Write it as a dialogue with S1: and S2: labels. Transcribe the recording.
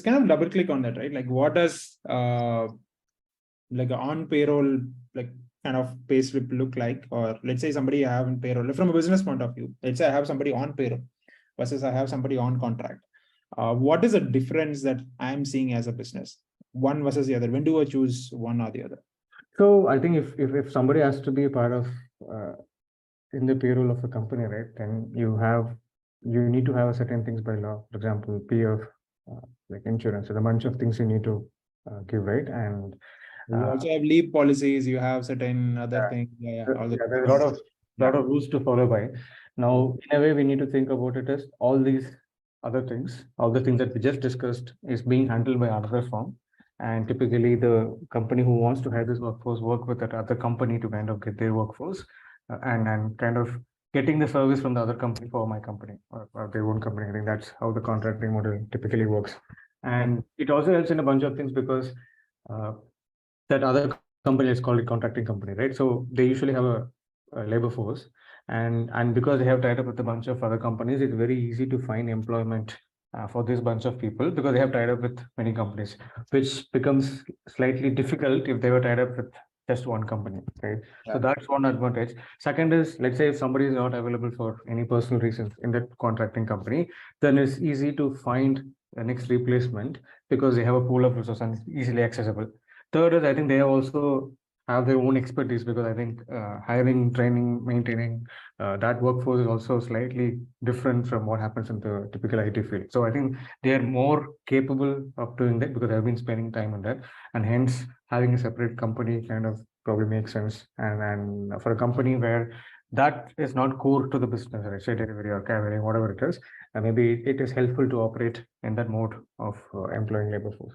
S1: let's kind of double click on that, right? Like what does like a on payroll like kind of pay slip look like? Or let's say somebody I have in payroll from a business point of view. Let's say I have somebody on payroll versus I have somebody on contract. What is the difference that I'm seeing as a business, one versus the other? When do I choose one or the other?
S2: So I think if somebody has to be a part of in the payroll of a company, right, then you need to have a certain things by law. For example, PF, like insurance, and a bunch of things you need to give, right? And
S1: you also have leave policies. You have certain other things. All the
S2: there's a lot of rules to follow by. Now, in a way, we need to think about it as all these other things, all the things that we just discussed, is being handled by another firm. And typically, the company who wants to have this workforce work with that other company to kind of get their workforce, and kind of getting the service from the other company for my company or their own company. I think that's how the contracting model typically works. And it also helps in a bunch of things because that other company is called a contracting company, right? So they usually have a labor force, and because they have tied up with a bunch of other companies, it's very easy to find employment for this bunch of people because they have tied up with many companies, which becomes slightly difficult if they were tied up with just one company, right? So that's one advantage. Second is, let's say if somebody is not available for any personal reasons in that contracting company, then it's easy to find the next replacement because they have a pool of resources and it's easily accessible. Third is, I think they also have their own expertise because I think hiring, training, maintaining that workforce is also slightly different from what happens in the typical IT field. So I think they are more capable of doing that because they've been spending time on that, and hence having a separate company kind of probably makes sense. And for a company where that is not core to the business, right, say delivery or carrying, whatever it is, maybe it is helpful to operate in that mode of employing labor force.